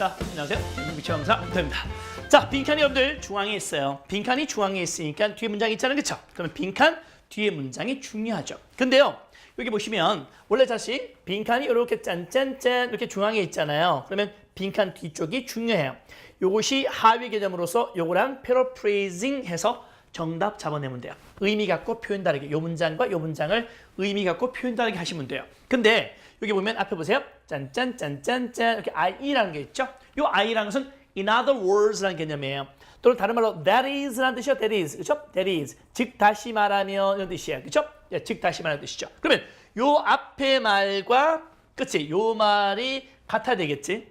자, 안녕하세요. 미치왕사 부터입니다. 자, 빈칸이 여러분들 중앙에 있어요. 빈칸이 중앙에 있으니까 뒤에 문장이 있잖아요. 그렇죠? 그러면 빈칸 뒤에 문장이 중요하죠. 근데요. 여기 보시면 원래 다시 빈칸이 이렇게 짠짠짠 이렇게 중앙에 있잖아요. 그러면 빈칸 뒤쪽이 중요해요. 요것이 하위 개념으로서 요거랑 paraphrasing 해서 정답 잡아내면 돼요. 의미 갖고 표현 다르게. 요 문장과 요 문장을 의미 갖고 표현 다르게 하시면 돼요. 근데 여기 보면 앞에 보세요. 짠짠짠짠짠 이렇게 I라는 게 있죠. 요 I라는 것은 in other words라는 개념이에요. 또는 다른 말로 that is라는 뜻이요. that is. 그렇죠? that is. 즉 다시 말하면 이런 뜻이에요. 그렇죠? 예, 즉 다시 말하는 뜻이죠. 그러면 요 앞에 말과 그치? 요 말이 같아야 되겠지.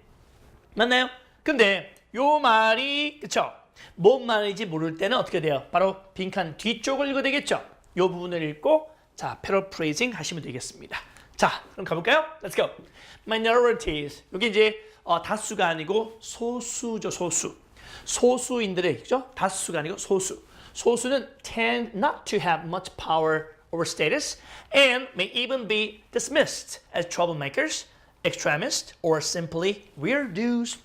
맞나요? 근데 요 말이 그쵸? 뭔 말인지 모를 때는 어떻게 돼요? 바로 빈칸 뒤쪽을 읽어야 되겠죠? 요 부분을 읽고 자, paraphrasing 하시면 되겠습니다. 자, 그럼 가볼까요? Let's go. Minorities. 여기 이제 다수가 아니고 소수죠, 소수. 소수인들의 그죠? 다수가 아니고 소수. 소수는 tend not to have much power over status and may even be dismissed as troublemakers, extremists, or simply weirdos.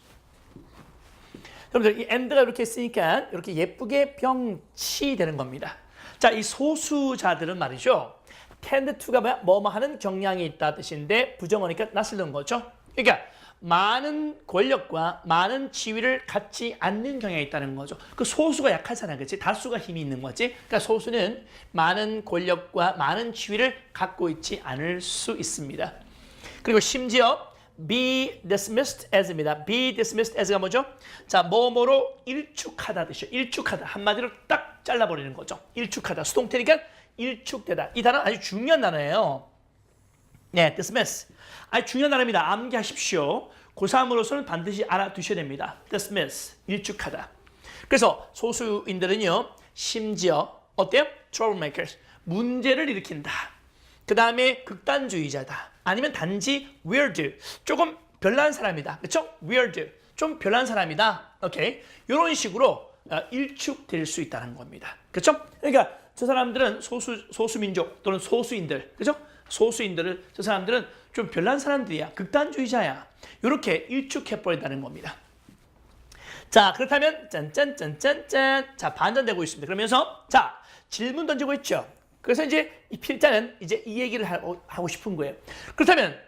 여러분들 이 and가 이렇게 있으니까 이렇게 예쁘게 병치되는 겁니다. 자, 이 소수자들은 말이죠. tend to가 뭐뭐 하는 경향이 있다 뜻인데 부정어니까 낯설는 거죠. 그러니까 많은 권력과 많은 지위를 갖지 않는 경향이 있다는 거죠. 그 소수가 약하잖아요. 그렇지? 다수가 힘이 있는 거지. 그러니까 소수는 많은 권력과 많은 지위를 갖고 있지 않을 수 있습니다. 그리고 심지어 be dismissed as입니다. be dismissed as가 뭐죠? 자, 뭐뭐로 일축하다 뜻이죠. 일축하다. 한마디로 딱 잘라버리는 거죠. 일축하다. 수동태니까 일축되다. 이 단어 아주 중요한 단어예요. 네, dismiss. 아주 중요한 단어입니다. 암기하십시오. 고3으로서는 반드시 알아두셔야 됩니다. dismiss, 일축하다. 그래서 소수인들은요, 심지어 어때요? troublemakers, 문제를 일으킨다. 그 다음에 극단주의자다. 아니면 단지 weird, 조금 별난 사람이다. 그렇죠? weird, 좀 별난 사람이다. 오케이, 이런 식으로 일축될 수 있다는 겁니다. 그렇죠? 그러니까 저 사람들은 소수민족 또는 소수인들, 그렇죠? 소수인들을 저 사람들은 좀 별난 사람들이야. 극단주의자야. 이렇게 일축해버린다는 겁니다. 자, 그렇다면 짠짠짠짠짠. 자, 반전되고 있습니다. 그러면서 자, 질문 던지고 있죠. 그래서 이제 이 필자는 이제 이 얘기를 하고 싶은 거예요. 그렇다면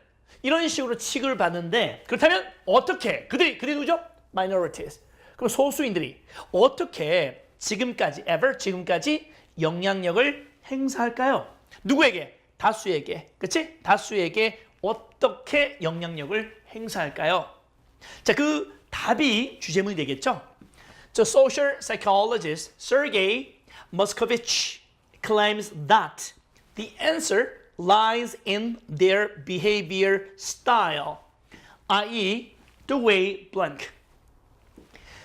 이런 식으로 취급을 받는데 그렇다면 어떻게 그들이 누구죠? minorities. 그럼 소수인들이 어떻게 지금까지 영향력을 행사할까요? 누구에게? 다수에게. 그치? 다수에게 어떻게 영향력을 행사할까요? 자, 그 답이 주제문이 되겠죠? 저 social psychologist Sergei Moskovich claims that the answer lies in their behavior style, i.e. the way blank.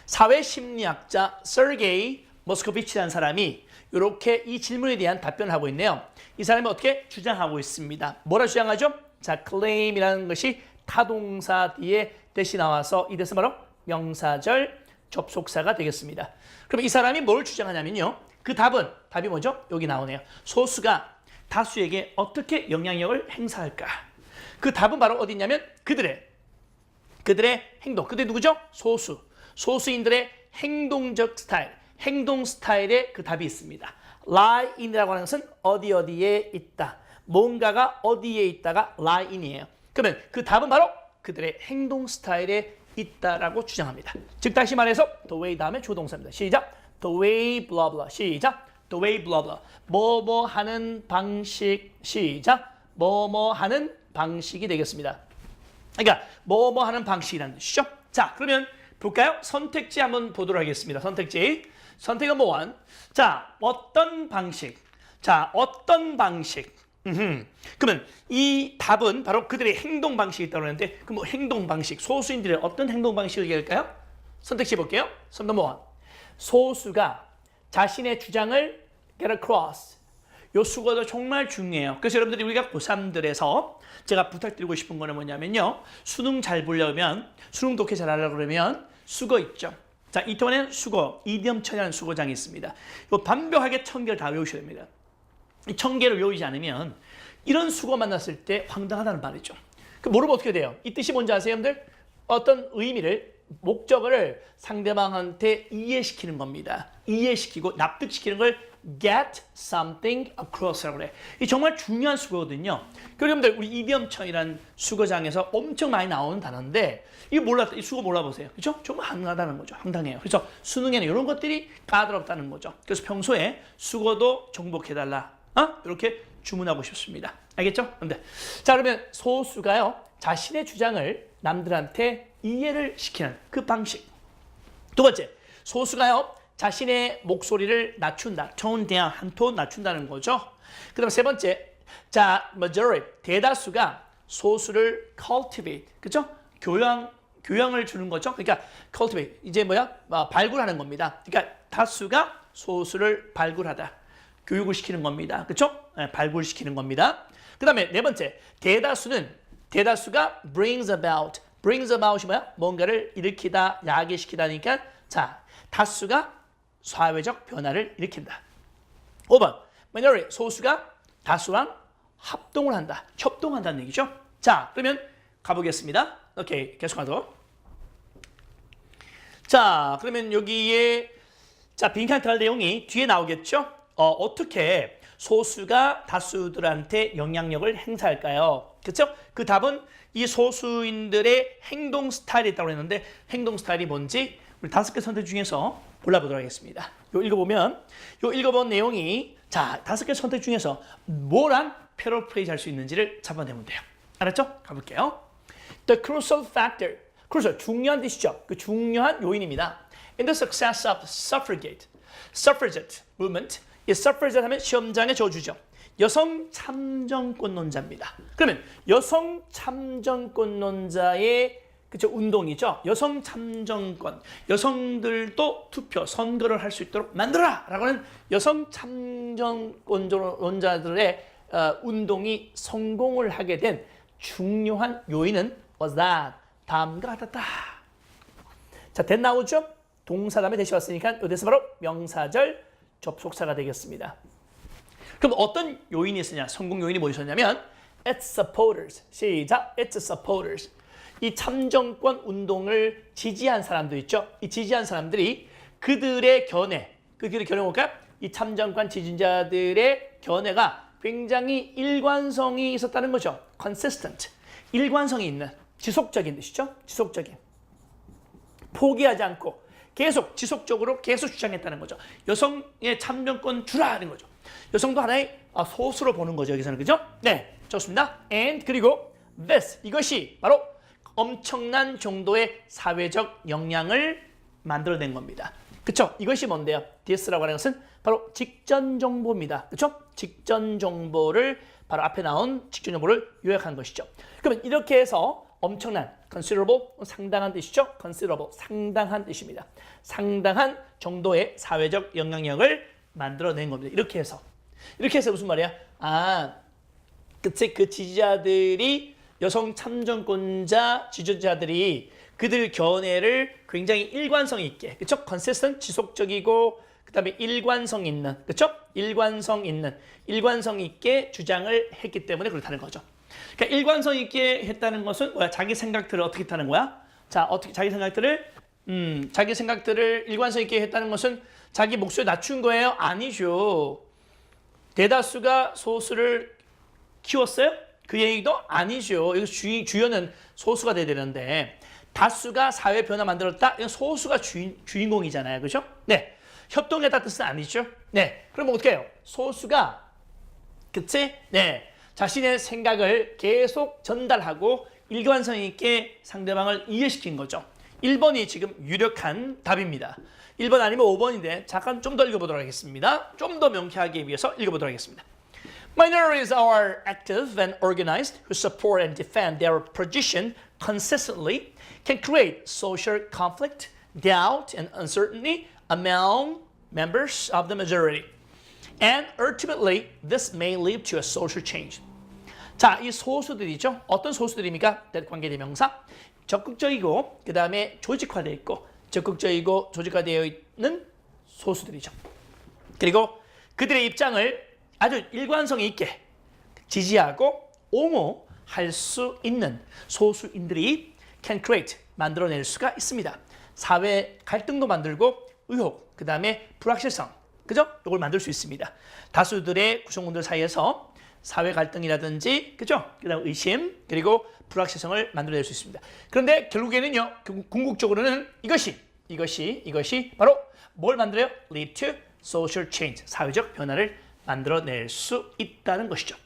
사회심리학자 세르게이 모스코비치라는 사람이 이렇게 이 질문에 대한 답변을 하고 있네요. 이 사람이 어떻게 주장하고 있습니다. 뭐라 주장하죠? 자, claim이라는 것이 타동사 뒤에 대시 나와서 이 뜻은 바로 명사절 접속사가 되겠습니다. 그럼 이 사람이 뭘 주장하냐면요. 그 답이 뭐죠? 여기 나오네요. 소수가 다수에게 어떻게 영향력을 행사할까? 그 답은 바로 어디 있냐면 그들의 행동. 그들이 누구죠? 소수인들의 행동적 스타일, 행동 스타일에 그 답이 있습니다. lie in이라고 하는 것은 어디에 있다. 뭔가가 어디에 있다가 lie in이에요. 그러면 그 답은 바로 그들의 행동 스타일에 있다라고 주장합니다. 즉 다시 말해서 the way 다음에 조동사입니다. 시작. The way blah blah. 시작. The way blah blah. 뭐뭐 하는 방식. 시작. 뭐뭐 하는 방식이 되겠습니다. 그러니까 뭐뭐 하는 방식이라는 뜻이죠. 자, 그러면 볼까요? 선택지 한번 보도록 하겠습니다. 선택지. 선택 넘버 1. 자, 어떤 방식. 자, 어떤 방식. 그러면 이 답은 바로 그들의 행동 방식이 있다고 하는데 그럼 뭐 행동 방식, 소수인들의 어떤 행동 방식을 얘기할까요? 선택지 볼게요. 선택 넘버 1. 소수가 자신의 주장을 get across. 요 수거도 정말 중요해요. 그래서 여러분들이 우리가 고3들에서 제가 부탁드리고 싶은 거는 뭐냐면요. 수능 잘 보려면, 수능 독해 잘 하려고 그러면 수거 있죠. 자, 이번에는 수거, 이디엄천이라는 수거장이 있습니다. 이거 완벽하게 1000개를 다 외우셔야 됩니다. 이 1000개를 외우지 않으면 이런 수거 만났을 때 황당하다는 말이죠. 그 모르면 어떻게 돼요? 이 뜻이 뭔지 아세요, 여러분들? 어떤 의미를 목적어를 상대방한테 이해시키는 겁니다. 이해시키고 납득시키는 걸 get something across라고 그래. 이 정말 중요한 수거거든요. 여러분들 우리 이디엄청이라는 수거장에서 엄청 많이 나오는 단어인데 이 수거 몰라보세요. 그렇죠? 좀 황당하다는 거죠. 황당해요. 그래서 수능에는 이런 것들이 까다롭다는 거죠. 그래서 평소에 수거도 정복해달라. 이렇게 주문하고 싶습니다. 알겠죠? 자, 그러면 소수가요. 자신의 주장을 남들한테 이해를 시키는 그 방식. 두 번째, 소수가요. 자신의 목소리를 낮춘다. 톤 down, 한 톤 낮춘다는 거죠. 그 다음에 세 번째, 자, majority, 대다수가 소수를 cultivate, 그죠? 교양을 주는 거죠. 그러니까 cultivate, 이제 발굴하는 겁니다. 그러니까 다수가 소수를 발굴하다. 교육을 시키는 겁니다. 그렇죠? 발굴시키는 겁니다. 그 다음에 네 번째, 대다수가 brings about이 뭐야? 뭔가를 일으키다, 야기시키다니까 자, 다수가 사회적 변화를 일으킨다. 5번, minority, 소수가 다수랑 합동을 한다, 협동한다는 얘기죠. 자, 그러면 가보겠습니다. 오케이, 계속하도록. 자, 그러면 여기에 자, 빈칸 들어갈 내용이 뒤에 나오겠죠? 어떻게 소수가 다수들한테 영향력을 행사할까요? 그렇죠? 그 답은 이 소수인들의 행동 스타일이 있다고 했는데 행동 스타일이 뭔지 우리 5개 선택 중에서 골라보도록 하겠습니다. 요 읽어본 내용이 자, 5개 선택 중에서 뭐랑 패러프레이즈 할 수 있는지를 잡아내면 돼요. 알았죠? 가볼게요. The crucial factor. crucial, 중요한 뜻이죠. 그 중요한 요인입니다. In the success of suffragette movement. 이 suffragette 하면 시험장의 저주죠. 여성 참정권론자입니다. 그러면 여성 참정권론자의 그쵸, 운동이죠. 여성 참정권, 여성들도 투표, 선거를 할 수 있도록 만들어라! 라고 하는 여성 참정권론자들의 운동이 성공을 하게 된 중요한 요인은 was that, 다음과 같았다. 자, that 나오죠? 동사 다음에 대시 왔으니까 여기서 바로 명사절 접속사가 되겠습니다. 그럼 어떤 요인이 있었냐? 성공 요인이 뭐 있었냐면 its supporters, 시작, its supporters. 이 참정권 운동을 지지한 사람도 있죠. 이 지지한 사람들이 그들의 견해 볼까? 이 참정권 지지자들의 견해가 굉장히 일관성이 있었다는 거죠. consistent, 일관성이 있는, 지속적인 뜻이죠. 지속적인. 포기하지 않고 계속 지속적으로 계속 주장했다는 거죠. 여성의 참정권 주라는 거죠. 여성도 하나의 소수로 보는 거죠. 여기서는 그죠? 네, 좋습니다. And 그리고 this, 이것이 바로 엄청난 정도의 사회적 영향을 만들어낸 겁니다. 그렇죠? 이것이 뭔데요? this라고 하는 것은 바로 직전 정보입니다. 그렇죠? 직전 정보를 바로 앞에 나온 직전 정보를 요약한 것이죠. 그러면 이렇게 해서 엄청난 considerable, 상당한 뜻이죠. considerable, 상당한 뜻입니다. 상당한 정도의 사회적 영향력을 만들어낸 겁니다. 이렇게 해서 무슨 말이야? 그치, 그 지지자들이 여성 참정권자 지지자들이 그들 견해를 굉장히 일관성 있게, 그렇죠? consistent, 지속적이고 그다음에 일관성 있는, 그렇죠? 일관성 있게 주장을 했기 때문에 그렇다는 거죠. 그러니까 일관성 있게 했다는 것은 뭐야? 자기 생각들을 어떻게 했다는 거야? 자, 어떻게 자기 생각들을 일관성 있게 했다는 것은 자기 목소리 낮춘 거예요? 아니죠. 대다수가 소수를 키웠어요? 그 얘기도 아니죠. 여기서 주연은 소수가 돼야 되는데 다수가 사회 변화 만들었다? 이건 소수가 주인공이잖아요. 그렇죠? 네. 협동했다 뜻은 아니죠. 네. 그럼 어떻게 해요? 소수가 그치? 네. 자신의 생각을 계속 전달하고 일관성 있게 상대방을 이해시킨 거죠. 1번이 지금 유력한 답입니다. 1번 아니면 5번인데 잠깐 좀 더 읽어보도록 하겠습니다. 좀 더 명쾌하게 위해서 읽어보도록 하겠습니다. Minorities are active and organized who support and defend their position consistently can create social conflict, doubt, and uncertainty among members of the majority. And ultimately, this may lead to a social change. 자, 이 소수들이죠. 어떤 소수들입니까? 관계대명사. 적극적이고 그 다음에 조직화되어 있고 적극적이고 조직화되어 있는 소수들이죠. 그리고 그들의 입장을 아주 일관성 있게 지지하고 옹호할 수 있는 소수인들이 can create, 만들어낼 수가 있습니다. 사회 갈등도 만들고 의혹, 그 다음에 불확실성, 그죠? 이걸 만들 수 있습니다. 다수들의 구성원들 사이에서 사회 갈등이라든지, 그죠? 그 다음 의심, 그리고 불확실성을 만들어낼 수 있습니다. 그런데 결국에는요, 궁극적으로는 이것이 바로 뭘 만들어요? lead to social change, 사회적 변화를 만들어낼 수 있다는 것이죠.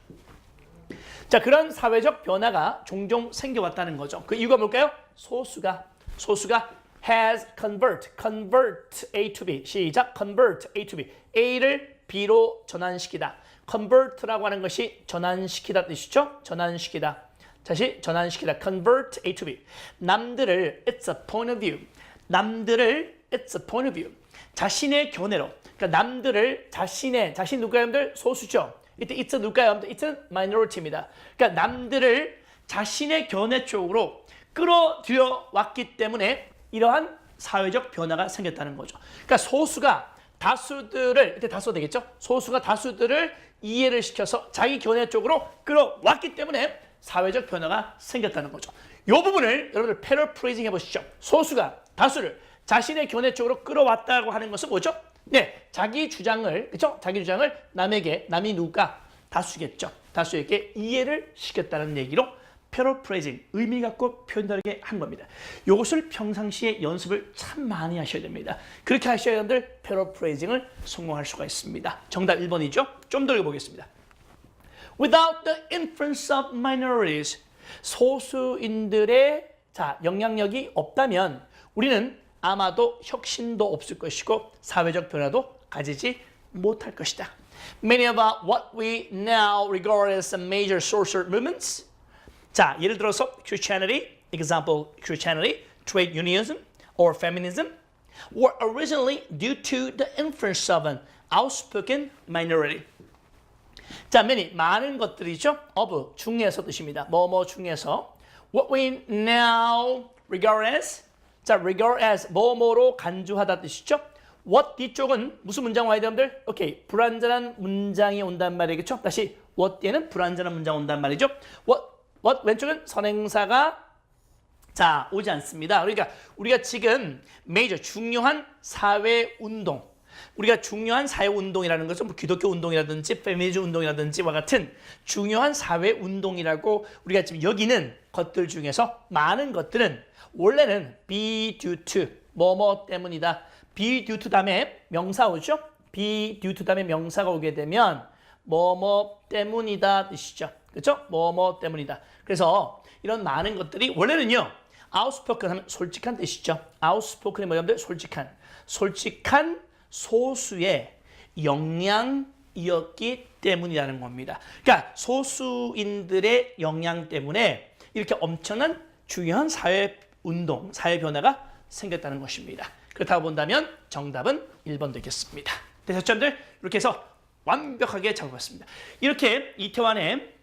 자, 그런 사회적 변화가 종종 생겨왔다는 거죠. 그 이유가 뭘까요? 소수가 has convert A to B. 시작. convert A to B. A를 B로 전환시키다. convert라고 하는 것이 전환시키다 뜻이죠. 전환시키다. 다시 전환시키다. convert A to B. 남들을 it's a point of view. 남들을 it's a point of view. 자신의 견해로. 그러니까 남들을 자신 누가요, 여러분들? 소수죠. 이때 it's 누가요? it's minority입니다. 그러니까 남들을 자신의 견해 쪽으로 끌어들여 왔기 때문에 이러한 사회적 변화가 생겼다는 거죠. 그러니까 소수가 다수들을, 이때 다수가 되겠죠? 소수가 다수들을 이해를 시켜서 자기 견해 쪽으로 끌어왔기 때문에 사회적 변화가 생겼다는 거죠. 이 부분을 여러분들 패러프레이징 해보시죠. 소수가 다수를 자신의 견해 쪽으로 끌어왔다고 하는 것은 뭐죠? 네, 자기 주장을, 그렇죠? 자기 주장을 남이 누가? 다수겠죠. 다수에게 이해를 시켰다는 얘기로 패러프레이징, 의미 갖고 표현다르게 한 겁니다. 이것을 평상시에 연습을 참 많이 하셔야 됩니다. 그렇게 하셔야 여러분들 패러프레이징을 성공할 수가 있습니다. 정답 1번이죠. 좀 더 읽어보겠습니다. Without the influence of minorities, 소수인들의 영향력이 없다면 우리는 아마도 혁신도 없을 것이고 사회적 변화도 가지지 못할 것이다. Many of what we now regard as major social movements. 자, 예를 들어서 Christianity, example Christianity, trade unionism, or feminism, were originally due to the influence of an outspoken minority. 자, many, 많은 것들이죠. of, 중에서 뜻입니다. 뭐뭐 중에서. What we now regard as, 자, regard as, 뭐뭐로 간주하다 뜻이죠. what 뒤쪽은 무슨 문장 와야 돼요, 오케이, 불완전한 문장이 온단 말이겠죠. 다시, what 뒤에는 불완전한 문장 온단 말이죠. what 왼쪽은 선행사가 자 오지 않습니다. 그러니까 우리가 지금 메이저 중요한 사회 운동, 우리가 중요한 사회 운동이라는 것은 뭐 기독교 운동이라든지 페미니즘 운동이라든지와 같은 중요한 사회 운동이라고 우리가 지금 여기는 것들 중에서 많은 것들은 원래는 be due to 뭐뭐 때문이다. be due to 다음에 명사 오죠. be due to 다음에 명사가 오게 되면 뭐뭐 때문이다 뜻이죠. 그렇죠? 뭐뭐 때문이다. 그래서 이런 많은 것들이 원래는요. outspoken 하면 솔직한 뜻이죠. outspoken이 뭐냐면 솔직한 소수의 영향이었기 때문이라는 겁니다. 그러니까 소수인들의 영향 때문에 이렇게 엄청난 중요한 사회 운동, 사회 변화가 생겼다는 것입니다. 그렇다고 본다면 정답은 1번 되겠습니다. 되셨죠, 여러분들? 이렇게 해서 완벽하게 잡아봤습니다. 이렇게 이태원의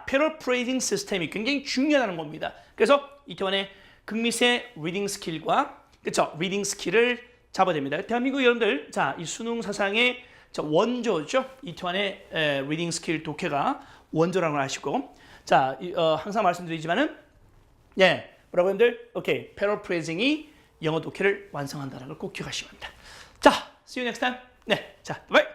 패러프레이징 시스템이 굉장히 중요하다는 겁니다. 그래서 이태원의 극미세 리딩 스킬과 그렇죠? 리딩 스킬을 잡아야 됩니다. 대한민국 여러분들, 이 수능 사상의 원조죠. 이태원의 리딩 스킬 독해가 원조라는 걸 아시고, 항상 말씀드리지만은, 뭐라고 여러분들, 오케이, 패러프레이징이 영어 독해를 완성한다는 걸 꼭 기억하시기 바랍니다. 자, see you next time. 네, 바이바이.